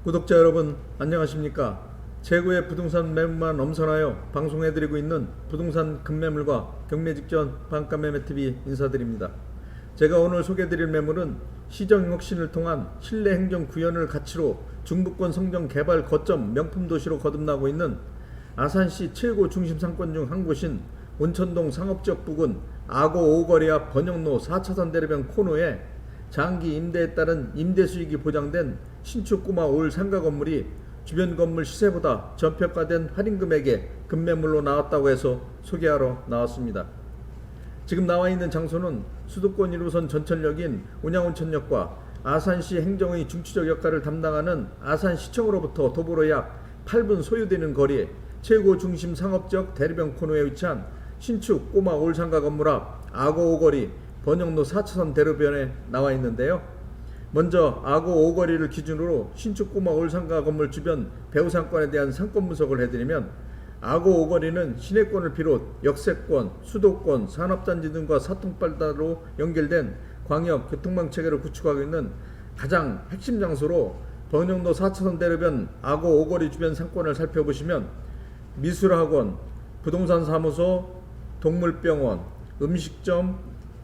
구독자 여러분 안녕하십니까. 최고의 부동산 매물만 엄선하여 방송해드리고 있는 부동산 급매물과 경매 직전 반가매매TV 인사드립니다. 제가 오늘 소개해드릴 매물은 시정 혁신을 통한 실내 행정 구현을 가치로 중부권 성정 개발 거점 명품 도시로 거듭나고 있는 아산시 최고 중심 상권 중 한 곳인 온천동 상업지역 부근 아고 5거리 앞 번영로 4차선 대로변 코너에 장기 임대에 따른 임대 수익이 보장된 신축 꼬마 올 상가 건물이 주변 건물 시세보다 저평가된 할인 금액에 급매물로 나왔다고 해서 소개하러 나왔습니다. 지금 나와 있는 장소는 수도권 1호선 전철역인 온양온천역과 아산시 행정의 중추적 역할을 담당하는 아산시청으로부터 도보로 약 8분 소요되는 거리 최고 중심 상업지역 대로변 코너에 위치한 신축 꼬마 올 상가 건물 앞 아고 5거리 번영로 4차선 대로변에 나와 있는데요. 먼저 아고 5거리를 기준으로 신축 꼬마 올 상가 건물 주변 배후 상권에 대한 상권 분석을 해드리면, 아고 5거리는 시내권을 비롯 역세권, 수도권, 산업단지 등과 사통팔다로 연결된 광역 교통망 체계를 구축하고 있는 가장 핵심 장소로 번영로 4차선 대로변 아고 5거리 주변 상권을 살펴보시면 미술학원, 부동산 사무소, 동물병원, 음식점,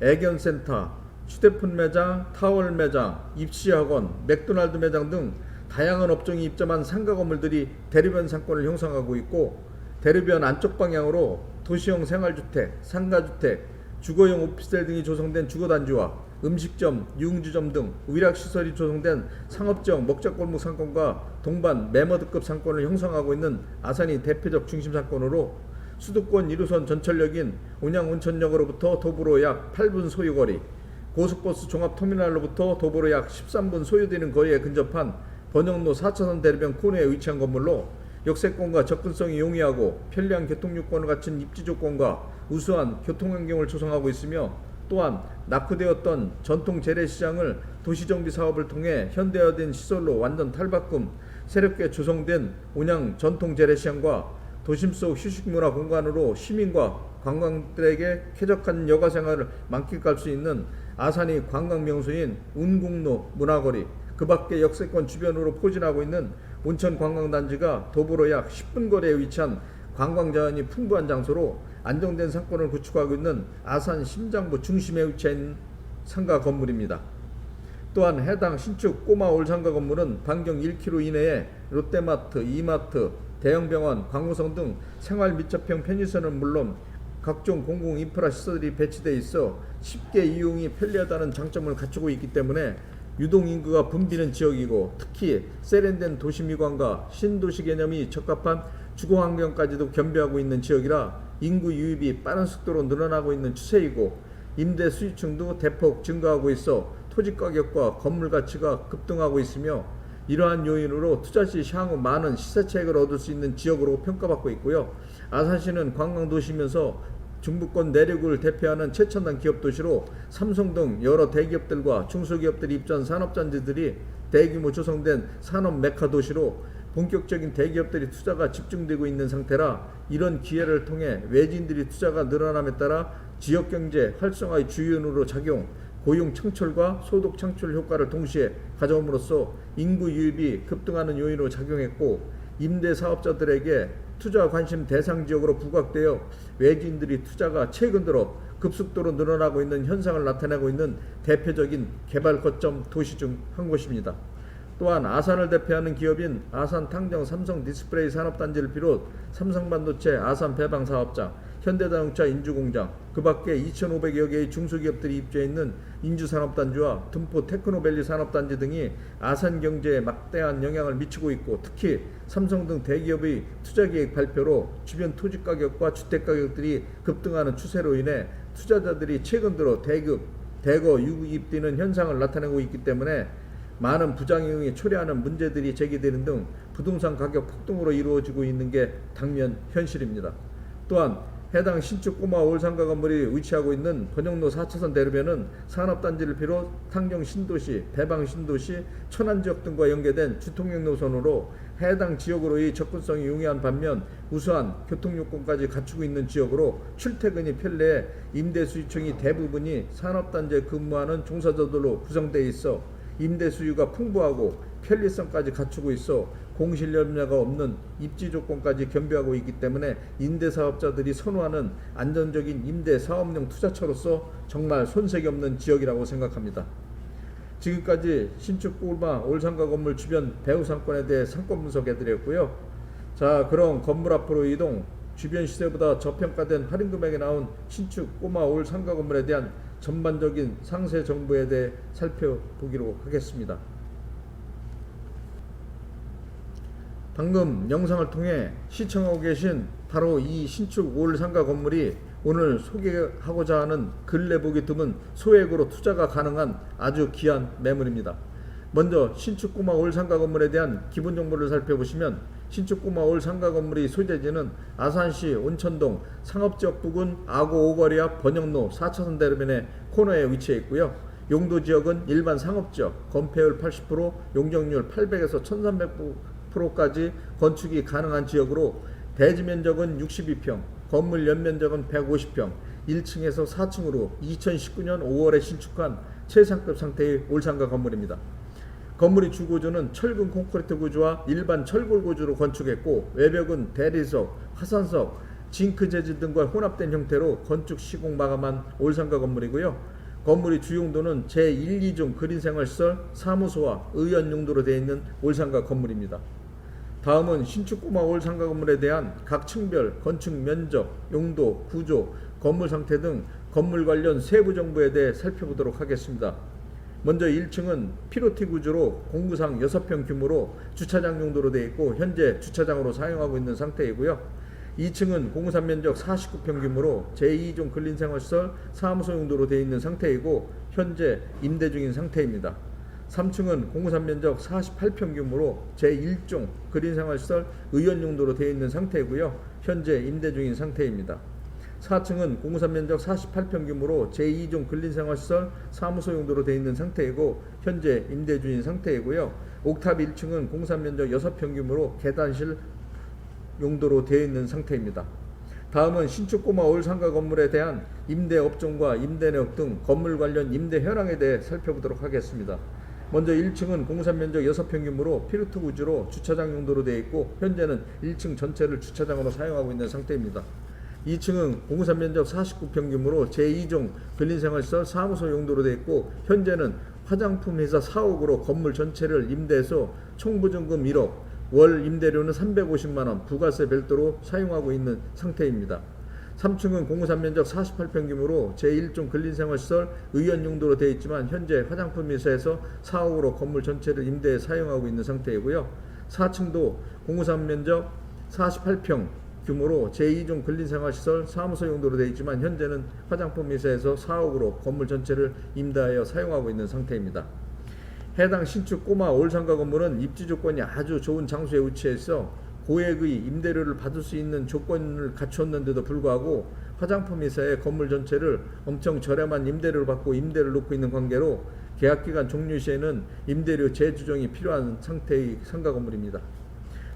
애견센터, 휴대폰 매장, 타월 매장, 입시학원, 맥도날드 매장 등 다양한 업종이 입점한 상가 건물들이 대로변 상권을 형성하고 있고, 대로변 안쪽 방향으로 도시형 생활주택, 상가주택, 주거용 오피스텔 등이 조성된 주거단지와 음식점, 유흥주점 등 의락시설이 조성된 상업지역 먹자골목 상권과 동반 매머드급 상권을 형성하고 있는 아산이 대표적 중심 상권으로 수도권 1호선 전철역인 온양온천역으로부터 도보로 약 8분 소요거리, 고속버스 종합터미널로부터 도보로 약 13분 소요되는 거리에 근접한 번영로 4차선 대로변 코너에 위치한 건물로 역세권과 접근성이 용이하고 편리한 교통요건을 갖춘 입지조건과 우수한 교통환경을 조성하고 있으며, 또한 낙후되었던 전통 재래시장을 도시정비 사업을 통해 현대화된 시설로 완전 탈바꿈, 새롭게 조성된 온양 전통 재래시장과 도심 속 휴식문화 공간으로 시민과 관광들에게 쾌적한 여가 생활을 만끽할 수 있는 아산이 관광 명소인 운곡로 문화거리, 그 밖에 역세권 주변으로 포진하고 있는 온천관광단지가 도보로 약 10분 거리에 위치한 관광자원이 풍부한 장소로 안정된 상권을 구축하고 있는 아산 심장부 중심에 위치한 상가 건물입니다. 또한 해당 신축 꼬마 올 상가 건물은 반경 1km 이내에 롯데마트, 이마트, 대형병원, 관공성 등 생활 밀접형 편의시설은 물론 각종 공공 인프라 시설이 배치되어 있어 쉽게 이용이 편리하다는 장점을 갖추고 있기 때문에 유동인구가 붐비는 지역이고, 특히 세련된 도시미관과 신도시 개념이 적합한 주거환경까지도 겸비하고 있는 지역이라 인구 유입이 빠른 속도로 늘어나고 있는 추세이고, 임대 수익층도 대폭 증가하고 있어 토지 가격과 건물 가치가 급등하고 있으며, 이러한 요인으로 투자 시 향후 많은 시세 차익을 얻을 수 있는 지역으로 평가받고 있고요. 아산시는 관광도시면서 중부권 내륙을 대표하는 최첨단 기업도시로 삼성 등 여러 대기업들과 중소기업들이 입주한 산업단지들이 대규모 조성된 산업 메카 도시로 본격적인 대기업들이 투자가 집중되고 있는 상태라, 이런 기회를 통해 외지인들이 투자가 늘어남에 따라 지역경제 활성화의 주요인으로 작용, 고용 창출과 소득 창출 효과를 동시에 가져옴으로써 인구 유입이 급등하는 요인으로 작용했고, 임대 사업자들에게 투자 관심 대상 지역으로 부각되어 외지인들이 투자가 최근 들어 급속도로 늘어나고 있는 현상을 나타내고 있는 대표적인 개발 거점 도시 중 한 곳입니다. 또한 아산을 대표하는 기업인 아산탕정 삼성디스플레이 산업단지를 비롯 삼성반도체 아산 배방 사업장, 현대자동차 인주공장, 그 밖에 2,500여 개의 중소기업들이 입주해 있는 인주산업단지와 둔포 테크노밸리 산업단지 등이 아산 경제에 막대한 영향을 미치고 있고, 특히 삼성 등 대기업의 투자계획 발표로 주변 토지 가격과 주택 가격들이 급등하는 추세로 인해 투자자들이 최근 들어 대거 유입되는 현상을 나타내고 있기 때문에 많은 부작용이 초래하는 문제들이 제기되는 등 부동산 가격 폭등으로 이루어지고 있는 게 당면 현실입니다. 또한 해당 신축 꼬마 올상가 건물이 위치하고 있는 번영로 4차선 대로변은 산업단지를 비롯 탄경 신도시, 대방 신도시, 천안 지역 등과 연계된 주통역 노선으로 해당 지역으로의 접근성이 용이한 반면 우수한 교통요건까지 갖추고 있는 지역으로 출퇴근이 편리해 임대 수요층이 대부분이 산업단지에 근무하는 종사자들로 구성되어 있어 임대 수요가 풍부하고 편리성까지 갖추고 있어 공실염려가 없는 입지 조건까지 겸비하고 있기 때문에 임대사업자들이 선호하는 안정적인 임대사업용 투자처로서 정말 손색이 없는 지역이라고 생각합니다. 지금까지 신축 꼬마 올상가 건물 주변 배후 상권에 대해 상권 분석해드렸고요. 자, 그럼 건물 앞으로 이동. 주변 시세보다 저평가된 할인 금액에 나온 신축 꼬마 올상가 건물에 대한 전반적인 상세 정보에 대해 살펴보기로 하겠습니다. 방금 영상을 통해 시청하고 계신 바로 이 신축 올상가 건물이 오늘 소개하고자 하는 근래 보기 드문 소액으로 투자가 가능한 아주 귀한 매물입니다. 먼저 신축 꼬마 올상가 건물에 대한 기본 정보를 살펴보시면 신축 꼬마 올상가 건물의 소재지는 아산시 온천동 상업지역 부근 아고 오거리 앞 번영로 4차선 대로변의 코너에 위치해 있고요. 용도 지역은 일반 상업지역, 건폐율 80%, 용적률 800에서 1300%까지 건축이 가능한 지역으로 대지 면적은 62평, 건물 연면적은 150평, 1층에서 4층으로 2019년 5월에 신축한 최상급 상태의 올상가 건물입니다. 건물의 주구조는 철근 콘크리트 구조와 일반 철골 구조로 건축했고 외벽은 대리석, 화산석, 징크 재질 등과 혼합된 형태로 건축 시공 마감한 올상가 건물이고요. 건물의 주용도는 제1, 2종 그린생활시설, 사무소와 의원 용도로 되어 있는 올상가 건물입니다. 다음은 신축 꼬마 올상가 건물에 대한 각 층별 건축 면적, 용도, 구조, 건물 상태 등 건물 관련 세부 정보에 대해 살펴보도록 하겠습니다. 먼저 1층은 피로티 구조로 공구상 6평 규모로 주차장 용도로 되어 있고 현재 주차장으로 사용하고 있는 상태이고요. 2층은 공구상 면적 49평 규모로 제2종 근린생활시설 사무소 용도로 되어 있는 상태이고 현재 임대 중인 상태입니다. 3층은 공구상 면적 48평 규모로 제1종 근린생활시설 의원 용도로 되어 있는 상태이고요. 현재 임대 중인 상태입니다. 4층은 공구상 면적 48평 규모로 제2종 근린생활시설 사무소 용도로 되어 있는 상태이고 현재 임대 중인 상태이고요. 옥탑 1층은 공구상 면적 6평 규모로 계단실 용도로 되어 있는 상태입니다. 다음은 신축 꼬마 올상가 건물에 대한 임대 업종과 임대 내역 등 건물 관련 임대 현황에 대해 살펴보도록 하겠습니다. 먼저 1층은 공구상 면적 6평 규모로 피로트 구조로 주차장 용도로 되어 있고 현재는 1층 전체를 주차장으로 사용하고 있는 상태입니다. 2층은 공구상 면적 49평 규모로 제2종 근린생활시설 사무소 용도로 되어 있고 현재는 화장품 회사 사옥으로 건물 전체를 임대해서 총보증금 1억, 월 임대료는 350만원, 부가세 별도로 사용하고 있는 상태입니다. 3층은 공구상 면적 48평 규모로 제1종 근린생활시설 의원 용도로 되어 있지만 현재 화장품 회사에서 사옥으로 건물 전체를 임대해 사용하고 있는 상태이고요. 4층도 공구상 면적 48평 규모로 제2종 근린생활시설 사무소 용도로 되어 있지만 현재는 화장품 회사에서 사옥으로 건물 전체를 임대하여 사용하고 있는 상태입니다. 해당 신축 꼬마 올상가 건물은 입지 조건이 아주 좋은 장소에 위치해 있어 고액의 임대료를 받을 수 있는 조건을 갖추었는데도 불구하고 화장품 회사의 건물 전체를 엄청 저렴한 임대료를 받고 임대를 놓고 있는 관계로 계약기간 종료 시에는 임대료 재조정이 필요한 상태의 상가 건물입니다.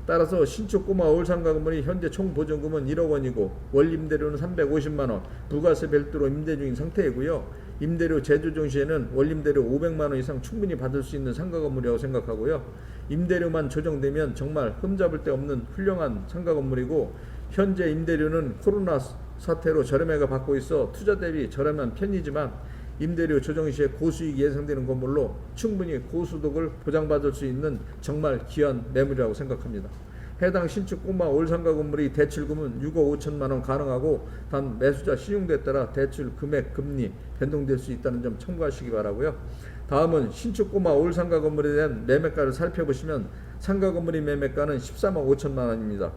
따라서 신축 꼬마 올상가 건물이 현재 총 보증금은 1억 원이고 월 임대료는 350만 원, 부가세 별도로 임대 중인 상태이고요. 임대료 재조정 시에는 월 임대료 500만 원 이상 충분히 받을 수 있는 상가 건물이라고 생각하고요. 임대료만 조정되면 정말 흠잡을 데 없는 훌륭한 상가 건물이고 현재 임대료는 코로나 사태로 저렴해가 받고 있어 투자 대비 저렴한 편이지만 임대료 조정 시에 고수익이 예상되는 건물로 충분히 고소득을 보장받을 수 있는 정말 귀한 매물이라고 생각합니다. 해당 신축 꼬마 올상가 건물의 대출금은 6억 5천만 원 가능하고 단 매수자 신용도에 따라 대출 금액, 금리 변동될 수 있다는 점 참고하시기 바라고요. 다음은 신축 꼬마 올상가 건물에 대한 매매가를 살펴보시면 상가 건물의 매매가는 13억 5천만 원입니다.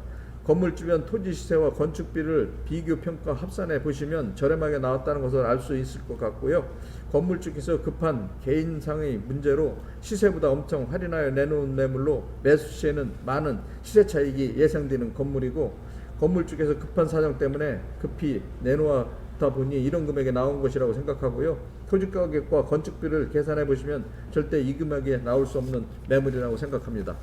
건물 주변 토지 시세와 건축비를 비교 평가 합산해 보시면 저렴하게 나왔다는 것을 알 수 있을 것 같고요. 건물주께서 급한 개인상의 문제로 시세보다 엄청 할인하여 내놓은 매물로 매수 시에는 많은 시세 차익이 예상되는 건물이고 건물주께서 급한 사정 때문에 급히 내놓았다 보니 이런 금액에 나온 것이라고 생각하고요. 토지 가격과 건축비를 계산해 보시면 절대 이 금액에 나올 수 없는 매물이라고 생각합니다.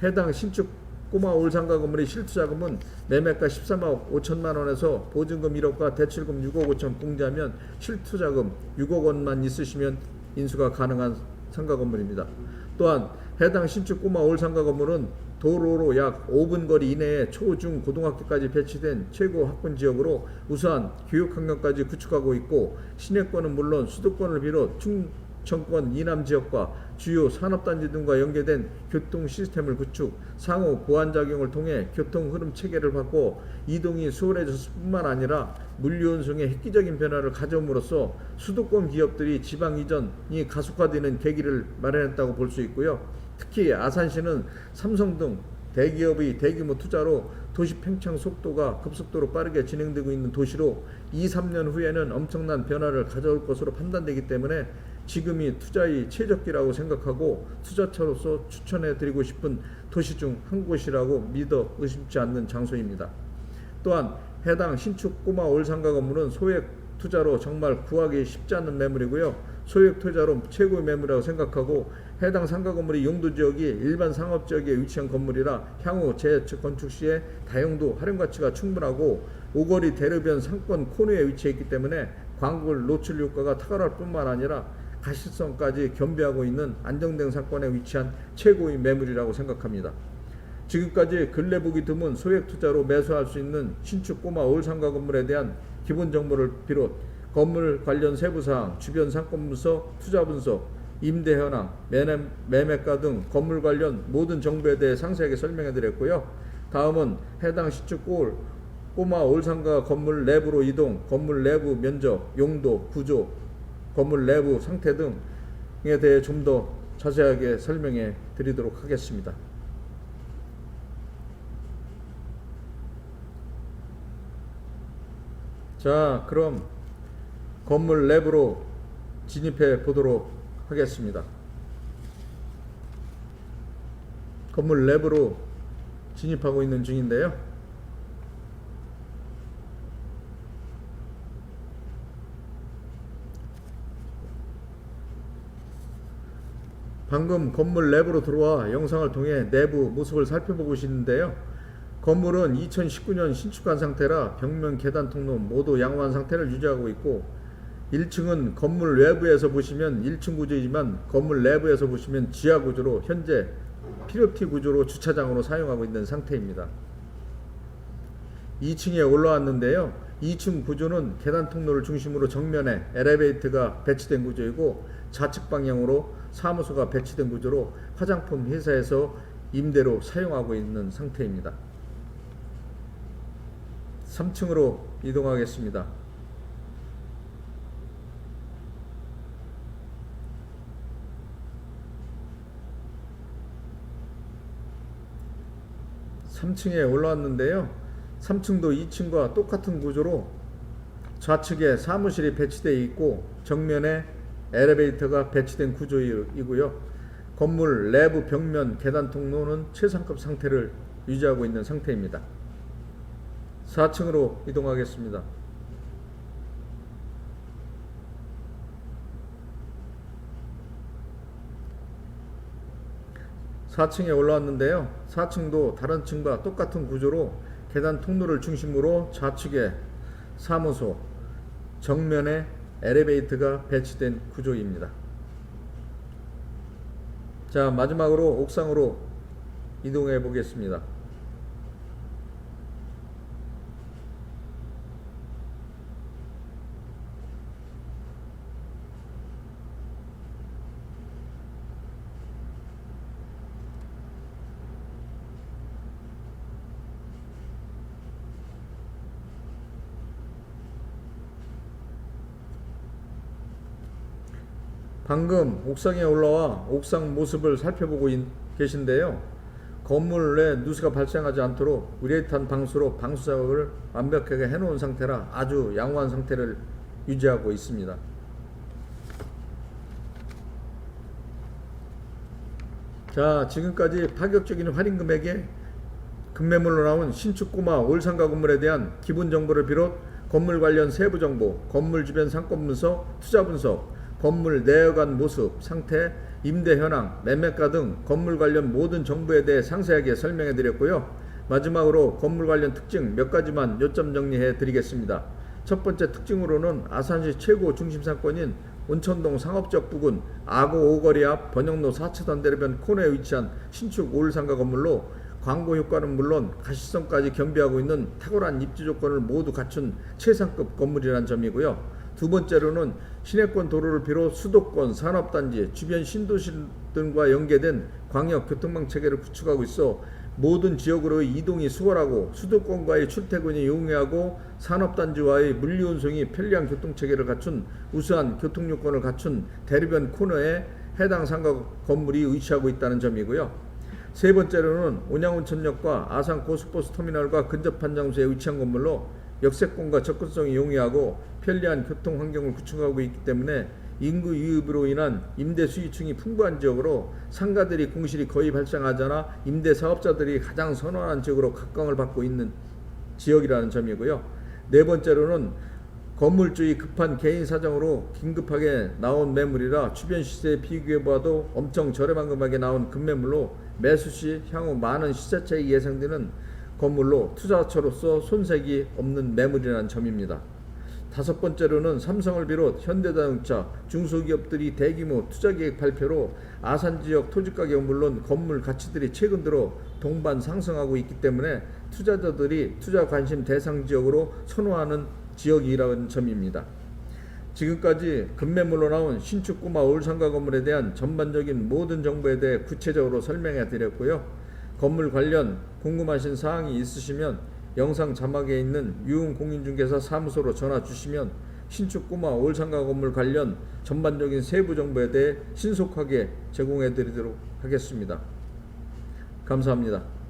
해당 신축 꼬마 올상가 건물의 실투자금은 매매가 13억 5천만 원에서 보증금 1억과 대출금 6억 5천 공제하면 실투자금 6억 원만 있으시면 인수가 가능한 상가 건물입니다. 또한 해당 신축 꼬마 올상가 건물은 도로로 약 5분 거리 이내에 초, 중, 고등학교까지 배치된 최고 학군 지역으로 우수한 교육 환경까지 구축하고 있고, 시내권은 물론 수도권을 비롯 충청권 이남 지역과 주요 산업단지 등과 연계된 교통 시스템을 구축, 상호 보완작용을 통해 교통 흐름 체계를 바꿔 이동이 수월해졌을 뿐만 아니라 물류 운송에 획기적인 변화를 가져옴으로써 수도권 기업들이 지방 이전이 가속화되는 계기를 마련했다고 볼 수 있고요. 특히 아산시는 삼성 등 대기업의 대규모 투자로 도시 팽창 속도가 급속도로 빠르게 진행되고 있는 도시로 2, 3년 후에는 엄청난 변화를 가져올 것으로 판단되기 때문에 지금이 투자의 최적기라고 생각하고 투자처로서 추천해 드리고 싶은 도시 중 한 곳이라고 믿어 의심치 않는 장소입니다. 또한 해당 신축 꼬마 올상가 건물은 소액 투자로 정말 구하기 쉽지 않는 매물이고요. 소액 투자로 최고의 매물이라고 생각하고, 해당 상가 건물의 용도 지역이 일반 상업 지역에 위치한 건물이라 향후 재건축 시에 다용도 활용 가치가 충분하고, 오거리 대로변 상권 코너에 위치해 있기 때문에 광고물 노출 효과가 탁월할 뿐만 아니라 가시성까지 겸비하고 있는 안정된 상권에 위치한 최고의 매물이라고 생각합니다. 지금까지 근래 보기 드문 소액 투자로 매수할 수 있는 신축 꼬마 올상가 건물에 대한 기본 정보를 비롯 건물 관련 세부사항, 주변 상권 분석, 투자 분석, 임대 현황, 매매가 등 건물 관련 모든 정보에 대해 상세하게 설명해 드렸고요. 다음은 해당 신축 꼬마 올상가 건물 내부로 이동, 건물 내부 면적, 용도, 구조, 건물 내부 상태 등에 대해 좀 더 자세하게 설명해 드리도록 하겠습니다. 자, 그럼 건물 내부로 진입해 보도록 하겠습니다. 건물 내부로 진입하고 있는 중인데요. 방금 건물 내부로 들어와 영상을 통해 내부 모습을 살펴보고 계시는데요. 건물은 2019년 신축한 상태라 벽면, 계단, 통로 모두 양호한 상태를 유지하고 있고, 1층은 건물 외부에서 보시면 1층 구조이지만 건물 내부에서 보시면 지하 구조로 현재 피로티 구조로 주차장으로 사용하고 있는 상태입니다. 2층에 올라왔는데요. 2층 구조는 계단 통로를 중심으로 정면에 엘리베이터가 배치된 구조이고, 좌측 방향으로 사무소가 배치된 구조로 화장품 회사에서 임대로 사용하고 있는 상태입니다. 3층으로 이동하겠습니다. (3층에) 올라왔는데요. 3층도 2층과 똑같은 구조로 좌측에 사무실이 배치되어 있고 정면에 엘리베이터가 배치된 구조이고요. 건물 내부 벽면, 계단 통로는 최상급 상태를 유지하고 있는 상태입니다. 4층으로 이동하겠습니다. 4층에 올라왔는데요. 4층도 다른 층과 똑같은 구조로 계단 통로를 중심으로 좌측에 사무소, 정면에 엘리베이터가 배치된 구조입니다. 자, 마지막으로 옥상으로 이동해 보겠습니다. 방금 옥상에 올라와 옥상 모습을 살펴보고 계신데요. 건물 내 누수가 발생하지 않도록 우레탄 방수로 방수 작업을 완벽하게 해놓은 상태라 아주 양호한 상태를 유지하고 있습니다. 자, 지금까지 파격적인 할인 금액에 급매물로 나온 신축 꼬마 올상가 건물에 대한 기본 정보를 비롯 건물 관련 세부 정보, 건물 주변 상권 분석, 투자 분석, 건물 내여간 모습, 상태, 임대 현황, 매매가 등 건물 관련 모든 정보에 대해 상세하게 설명해 드렸고요. 마지막으로 건물 관련 특징 몇 가지만 요점 정리해 드리겠습니다. 첫 번째 특징으로는 아산시 최고 중심 상권인 온천동 상업지역 부근 아고 5거리 앞 번영로 4차선 대로변 코너에 위치한 신축 올상가 건물로 광고 효과는 물론 가시성까지 겸비하고 있는 탁월한 입지 조건을 모두 갖춘 최상급 건물이라는 점이고요. 두 번째로는 시내권 도로를 비롯 수도권, 산업단지, 주변 신도시 등과 연계된 광역교통망 체계를 구축하고 있어 모든 지역으로의 이동이 수월하고 수도권과의 출퇴근이 용이하고 산업단지와의 물류운송이 편리한 교통체계를 갖춘 우수한 교통요건을 갖춘 대로변 코너에 해당 상가 건물이 위치하고 있다는 점이고요. 세 번째로는 온양온천역과 아산고속버스 터미널과 근접한 장소에 위치한 건물로 역세권과 접근성이 용이하고 편리한 교통 환경을 구축하고 있기 때문에 인구 유입으로 인한 임대 수요층이 풍부한 지역으로 상가들이 공실이 거의 발생하지 않아 임대 사업자들이 가장 선호하는 지역으로 각광을 받고 있는 지역이라는 점이고요. 네 번째로는 건물주의 급한 개인 사정으로 긴급하게 나온 매물이라 주변 시세에 비교해봐도 엄청 저렴한 금액에 나온 급매물로 매수 시 향후 많은 시세 차익이 예상되는 건물로 투자처로서 손색이 없는 매물이라는 점입니다. 다섯 번째로는 삼성을 비롯 현대자동차, 중소기업들이 대규모 투자계획 발표로 아산지역 토지가격은 물론 건물 가치들이 최근 들어 동반 상승하고 있기 때문에 투자자들이 투자 관심 대상 지역으로 선호하는 지역이라는 점입니다. 지금까지 급매물로 나온 신축 꼬마 올상가 건물에 대한 전반적인 모든 정보에 대해 구체적으로 설명해 드렸고요. 건물 관련 궁금하신 사항이 있으시면 영상 자막에 있는 유흥공인중개사 사무소로 전화 주시면 신축 꼬마 올상가 건물 관련 전반적인 세부 정보에 대해 신속하게 제공해 드리도록 하겠습니다. 감사합니다.